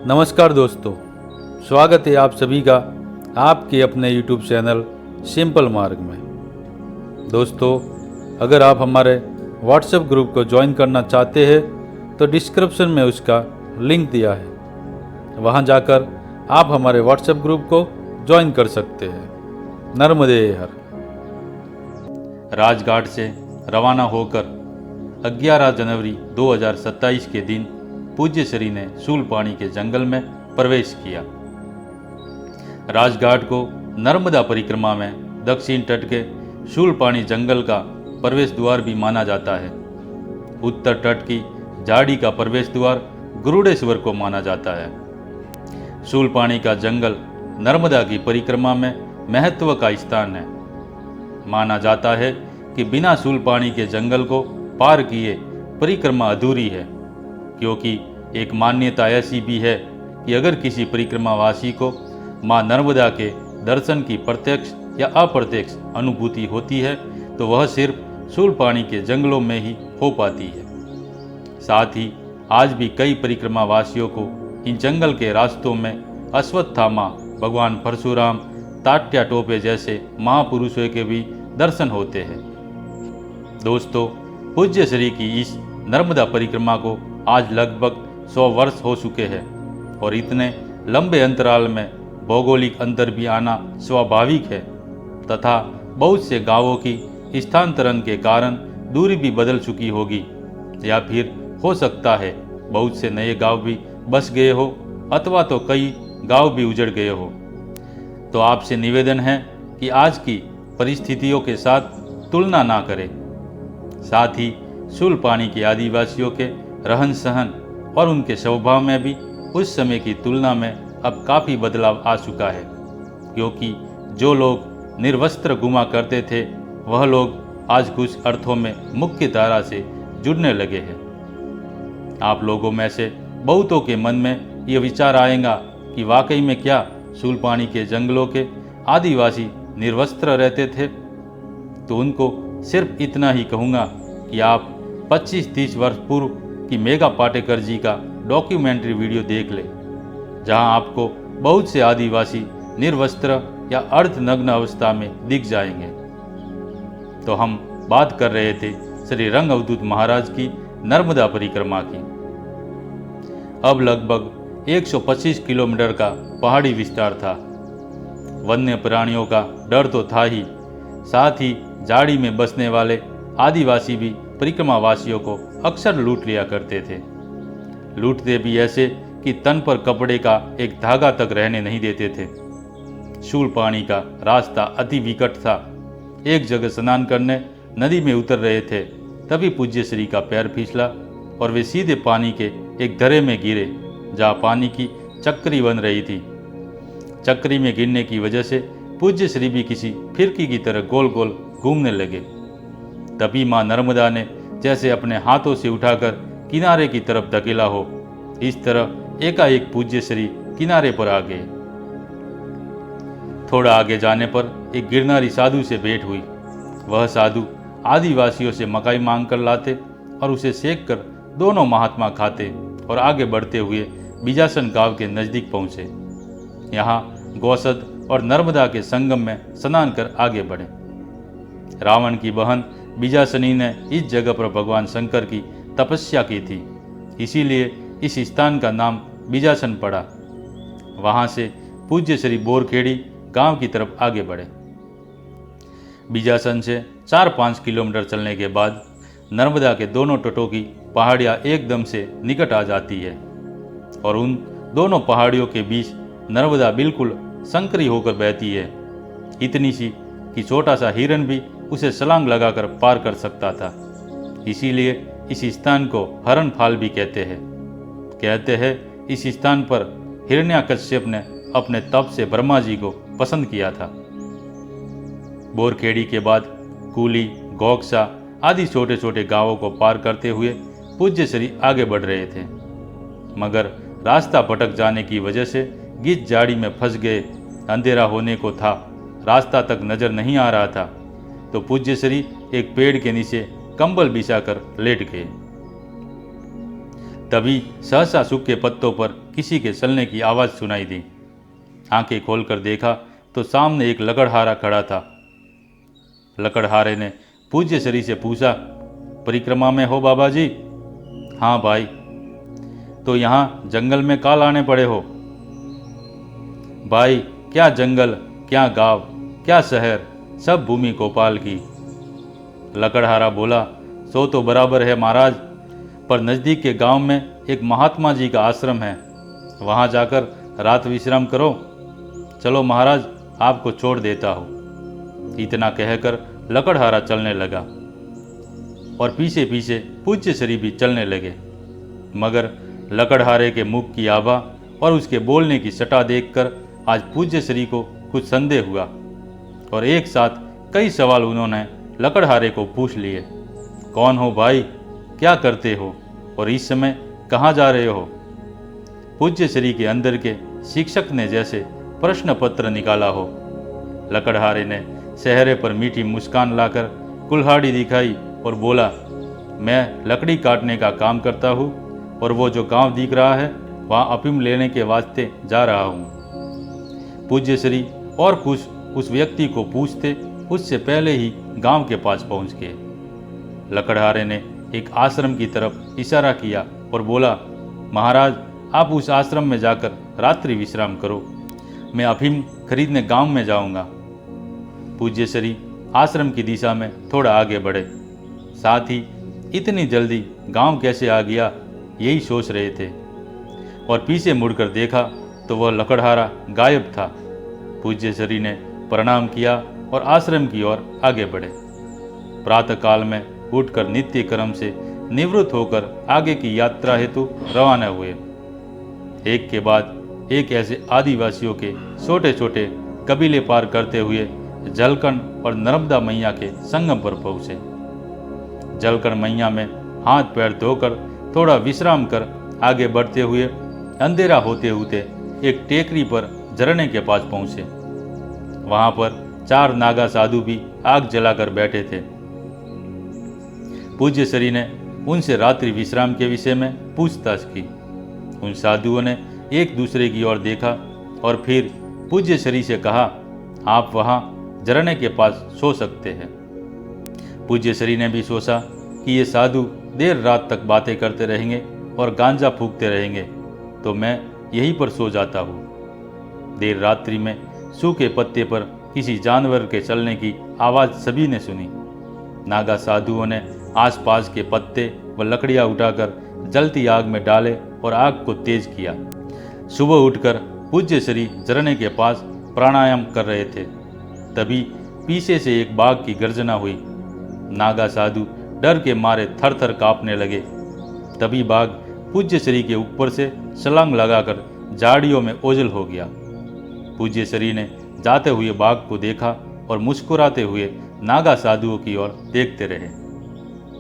नमस्कार दोस्तों, स्वागत है आप सभी का आपके अपने YouTube चैनल सिंपल मार्ग में। दोस्तों, अगर आप हमारे व्हाट्सएप ग्रुप को ज्वाइन करना चाहते हैं तो डिस्क्रिप्शन में उसका लिंक दिया है, वहां जाकर आप हमारे व्हाट्सएप ग्रुप को ज्वाइन कर सकते हैं। नर्मदे हर। राजघाट से रवाना होकर 11 जनवरी 2027 के दिन पूज्य श्री ने शूलपाणी के जंगल में प्रवेश किया। राजघाट को नर्मदा परिक्रमा में दक्षिण तट के शूलपाणी जंगल का प्रवेश द्वार भी माना जाता है। उत्तर तट की झाड़ी का प्रवेश द्वार गरुड़ेश्वर को माना जाता है। शूलपाणी का जंगल नर्मदा की परिक्रमा में महत्व का स्थान है। माना जाता है कि बिना शूलपाणी के जंगल को पार किए परिक्रमा अधूरी है, क्योंकि एक मान्यता ऐसी भी है कि अगर किसी परिक्रमावासी को मां नर्मदा के दर्शन की प्रत्यक्ष या अप्रत्यक्ष अनुभूति होती है तो वह सिर्फ शूलपाणी के जंगलों में ही हो पाती है। साथ ही आज भी कई परिक्रमावासियों को इन जंगल के रास्तों में अश्वत्थामा, भगवान परशुराम, तात्या टोपे जैसे महापुरुषों के भी दर्शन होते हैं। दोस्तों, पूज्य श्री की इस नर्मदा परिक्रमा को आज लगभग 100 वर्ष हो चुके हैं और इतने लंबे अंतराल में भौगोलिक अंतर भी आना स्वाभाविक है तथा बहुत से गांवों की स्थानांतरण के कारण दूरी भी बदल चुकी होगी, या फिर हो सकता है बहुत से नए गांव भी बस गए हो अथवा तो कई गांव भी उजड़ गए हो। तो आपसे निवेदन है कि आज की परिस्थितियों के साथ तुलना ना करें। साथ ही शूलपाणी के आदिवासियों के रहन सहन और उनके स्वभाव में भी उस समय की तुलना में अब काफ़ी बदलाव आ चुका है, क्योंकि जो लोग निर्वस्त्र घुमा करते थे वह लोग आज कुछ अर्थों में मुख्य धारा से जुड़ने लगे हैं। आप लोगों में से बहुतों के मन में ये विचार आएगा कि वाकई में क्या शूलपाणी के जंगलों के आदिवासी निर्वस्त्र रहते थे? तो उनको सिर्फ इतना ही कहूँगा कि आप 25-30 वर्ष पूर्व की मेघा पाटेकर जी का डॉक्यूमेंट्री वीडियो देख ले, जहां आपको बहुत से आदिवासी निर्वस्त्र या अर्धनग्न अवस्था में दिख जाएंगे। तो हम बात कर रहे थे श्री रंग अवधूत महाराज की नर्मदा परिक्रमा की। अब लगभग 125 किलोमीटर का पहाड़ी विस्तार था। वन्य प्राणियों का डर तो था ही, साथ ही झाड़ी में बसने वाले आदिवासी भी परिक्रमावासियों को अक्सर लूट लिया करते थे। लूटते भी ऐसे कि तन पर कपड़े का एक धागा तक रहने नहीं देते थे। शूलपाणी का रास्ता अति विकट था। एक जगह स्नान करने नदी में उतर रहे थे, तभी पूज्य श्री का पैर फिसला और वे सीधे पानी के एक दर्रे में गिरे, जहाँ पानी की चक्री बन रही थी। चक्री में गिरने की वजह से पूज्य श्री भी किसी फिरकी की तरह गोल गोल घूमने लगे। तभी मां नर्मदा ने जैसे अपने हाथों से उठाकर किनारे की तरफ धकेला हो, इस तरह एकाएक पूज्य श्री किनारे पर आ गए। थोड़ा आगे जाने पर एक गिरनारी साधु से भेंट हुई। वह साधु आदिवासियों से मकाई मांग कर लाते और उसे सेक कर दोनों महात्मा खाते और आगे बढ़ते हुए बीजासन गांव के नज़दीक पहुँचे। यहाँ गौसद और नर्मदा के संगम में स्नान कर आगे बढ़े। रावण की बहन बीजासनी ने इस जगह पर भगवान शंकर की तपस्या की थी, इसीलिए इस स्थान का नाम बीजासन पड़ा। वहाँ से पूज्य श्री बोरखेड़ी गांव की तरफ आगे बढ़े। बीजासन से 4-5 किलोमीटर चलने के बाद नर्मदा के दोनों तटों की पहाड़ियाँ एकदम से निकट आ जाती है और उन दोनों पहाड़ियों के बीच नर्मदा बिल्कुल संकरी होकर बहती है, इतनी सी कि छोटा सा हिरन भी उसे छलांग लगाकर पार कर सकता था। इसीलिए इस स्थान को हरण फाल भी कहते हैं इस स्थान पर हिरण्याकश्यप ने अपने तप से ब्रह्मा जी को पसंद किया था। बोरखेड़ी के बाद कूली, गोक्सा आदि छोटे छोटे गांवों को पार करते हुए पूज्य श्री आगे बढ़ रहे थे, मगर रास्ता भटक जाने की वजह से गिद्ध झाड़ी में फंस गए। अंधेरा होने को था, रास्ता तक नजर नहीं आ रहा था, तो पूज्य श्री एक पेड़ के नीचे कंबल बिछाकर लेट गए। तभी सहसा सूखे पत्तों पर किसी के चलने की आवाज़ सुनाई दी। आंखें खोलकर देखा तो सामने एक लकड़हारा खड़ा था। लकड़हारे ने पूज्य श्री से पूछा, परिक्रमा में हो बाबा जी? हाँ भाई। तो यहाँ जंगल में काल आने पड़े हो? भाई, क्या जंगल, क्या गांव, क्या शहर, सब भूमि गोपाल की। लकड़हारा बोला, सो तो बराबर है महाराज, पर नज़दीक के गांव में एक महात्मा जी का आश्रम है, वहां जाकर रात विश्राम करो। चलो महाराज, आपको छोड़ देता हूँ। इतना कहकर लकड़हारा चलने लगा और पीछे पीछे पूज्य श्री भी चलने लगे। मगर लकड़हारे के मुख की आभा और उसके बोलने की सटा देखकर आज पूज्य श्री को कुछ संदेह हुआ और एक साथ कई सवाल उन्होंने लकड़हारे को पूछ लिए। कौन हो भाई, क्या करते हो और इस समय कहाँ जा रहे हो? पूज्य श्री के अंदर के शिक्षक ने जैसे प्रश्न पत्र निकाला हो। लकड़हारे ने चेहरे पर मीठी मुस्कान लाकर कुल्हाड़ी दिखाई और बोला, मैं लकड़ी काटने का काम करता हूँ और वो जो गांव दिख रहा है वहाँ अफीम लेने के वास्ते जा रहा हूँ। पूज्य श्री और कुछ उस व्यक्ति को पूछते उससे पहले ही गांव के पास पहुँच गए। लकड़हारे ने एक आश्रम की तरफ इशारा किया और बोला, महाराज, आप उस आश्रम में जाकर रात्रि विश्राम करो, मैं अफीम खरीदने गांव में जाऊंगा। पूज्य श्री आश्रम की दिशा में थोड़ा आगे बढ़े। साथ ही इतनी जल्दी गांव कैसे आ गया, यही सोच रहे थे और पीछे मुड़कर देखा तो वह लकड़हारा गायब था। पूज्य श्री ने प्रणाम किया और आश्रम की ओर आगे बढ़े। प्रातःकाल में उठकर नित्य कर्म से निवृत्त होकर आगे की यात्रा हेतु रवाना हुए। एक के बाद एक ऐसे आदिवासियों के छोटे छोटे कबीले पार करते हुए जलकंड और नर्मदा मैया के संगम पर पहुंचे। जलकंड मैया में हाथ पैर धोकर थोड़ा विश्राम कर आगे बढ़ते हुए अंधेरा होते होते एक टेकरी पर झरने के पास पहुंचे। वहां पर 4 नागा साधु भी आग जलाकर बैठे थे। पूज्य श्री ने उनसे रात्रि विश्राम के विषय में पूछताछ की। उन साधुओं ने एक दूसरे की ओर देखा और फिर पूज्य श्री से कहा, आप वहां झरने के पास सो सकते हैं। पूज्य श्री ने भी सोचा कि ये साधु देर रात तक बातें करते रहेंगे और गांजा फूकते रहेंगे, तो मैं यहीं पर सो जाता हूँ। देर रात्रि में सूखे पत्ते पर किसी जानवर के चलने की आवाज़ सभी ने सुनी। नागा साधुओं ने आसपास के पत्ते व लकड़ियाँ उठाकर जलती आग में डाले और आग को तेज किया। सुबह उठकर पूज्य श्री झरने के पास प्राणायाम कर रहे थे। तभी पीछे से एक बाघ की गर्जना हुई। नागा साधु डर के मारे थर थर कांपने लगे। तभी बाघ पूज्य श्री के ऊपर से छलांग लगाकर झाड़ियों में ओझल हो गया। पूज्य श्री ने जाते हुए बाघ को देखा और मुस्कुराते हुए नागा साधुओं की ओर देखते रहे।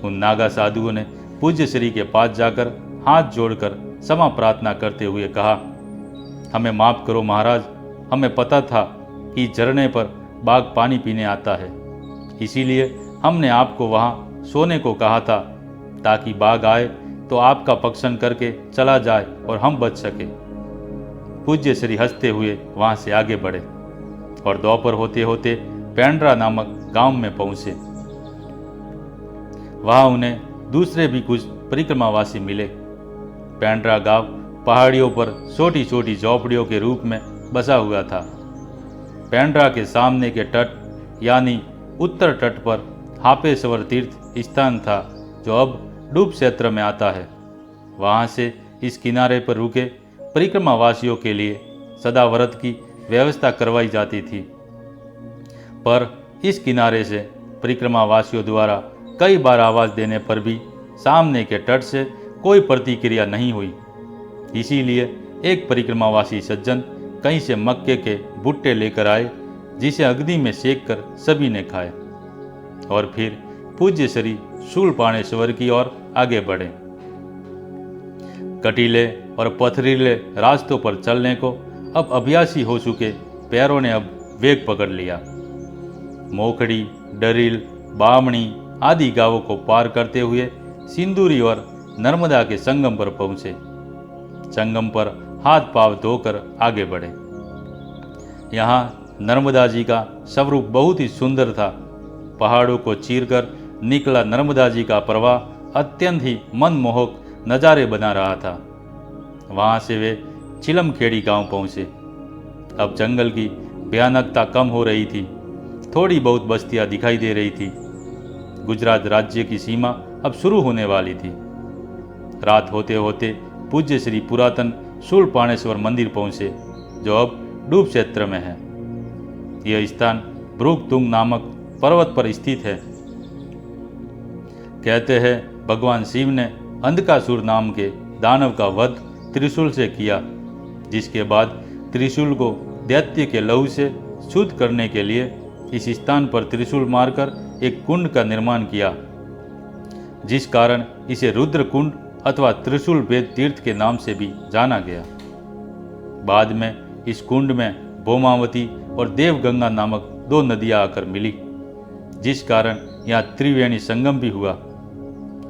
उन नागा साधुओं ने पूज्य श्री के पास जाकर हाथ जोड़कर क्षमा प्रार्थना करते हुए कहा, हमें माफ करो महाराज, हमें पता था कि झरने पर बाघ पानी पीने आता है, इसीलिए हमने आपको वहाँ सोने को कहा था ताकि बाघ आए तो आपका भक्षण करके चला जाए और हम बच सके। पूज्य श्री हंसते हुए वहाँ से आगे बढ़े और दोपहर होते होते पेंड्रा नामक गांव में पहुँचे। वहाँ उन्हें दूसरे भी कुछ परिक्रमावासी मिले। पेंड्रा गांव पहाड़ियों पर छोटी छोटी झोपड़ियों के रूप में बसा हुआ था। पेंड्रा के सामने के तट यानी उत्तर तट पर हापेश्वर तीर्थ स्थान था जो अब डूब क्षेत्र में आता है। वहाँ से इस किनारे पर रुके परिक्रमावासियों के लिए सदाव्रत की व्यवस्था करवाई जाती थी, पर इस किनारे से परिक्रमावासियों द्वारा कई बार आवाज़ देने पर भी सामने के तट से कोई प्रतिक्रिया नहीं हुई। इसीलिए एक परिक्रमावासी सज्जन कहीं से मक्के के भुट्टे लेकर आए, जिसे अग्नि में सेक कर सभी ने खाए और फिर पूज्य श्री शूलपाणेश्वर की ओर आगे बढ़े। कटीले और पथरीले रास्तों पर चलने को अब अभ्यासी हो चुके पैरों ने अब वेग पकड़ लिया। मोखड़ी, डरील, बामणी आदि गांवों को पार करते हुए सिंदूरी और नर्मदा के संगम पर पहुंचे। संगम पर हाथ पांव धोकर आगे बढ़े। यहाँ नर्मदा जी का स्वरूप बहुत ही सुंदर था। पहाड़ों को चीरकर निकला नर्मदा जी का प्रवाह अत्यंत ही मनमोहक नज़ारे बना रहा था। वहाँ से वे चिलमखेड़ी गांव पहुँचे। अब जंगल की भयानकता कम हो रही थी। थोड़ी बहुत बस्तियां दिखाई दे रही थी। गुजरात राज्य की सीमा अब शुरू होने वाली थी। रात होते होते पूज्य श्री पुरातन शूलपाणेश्वर मंदिर पहुंचे, जो अब डूब क्षेत्र में है। यह स्थान भ्रूकतुंग नामक पर्वत पर स्थित है। कहते हैं भगवान शिव ने अंधकासुर नाम के दानव का वध त्रिशूल से किया, जिसके बाद त्रिशूल को दैत्य के लहू से शुद्ध करने के लिए इस स्थान पर त्रिशूल मारकर एक कुंड का निर्माण किया, जिस कारण इसे रुद्र कुंड अथवा त्रिशूल भेद तीर्थ के नाम से भी जाना गया। बाद में इस कुंड में भौमावती और देवगंगा नामक दो नदियां आकर मिली, जिस कारण यहाँ त्रिवेणी संगम भी हुआ।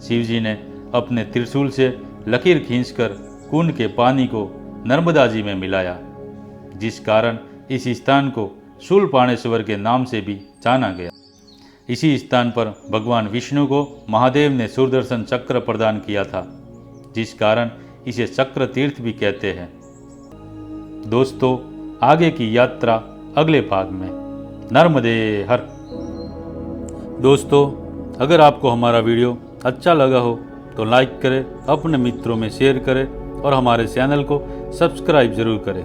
शिवजी ने अपने त्रिशूल से लकीर खींचकर कुंड के पानी को नर्मदा जी में मिलाया, जिस कारण इस स्थान को शूलपाणेश्वर के नाम से भी जाना गया। इसी स्थान पर भगवान विष्णु को महादेव ने सुदर्शन चक्र प्रदान किया था, जिस कारण इसे चक्र तीर्थ भी कहते हैं। दोस्तों, आगे की यात्रा अगले भाग में। नर्मदे हर। दोस्तों, अगर आपको हमारा वीडियो अच्छा लगा हो तो लाइक करें, अपने मित्रों में शेयर करें और हमारे चैनल को सब्सक्राइब जरूर करें।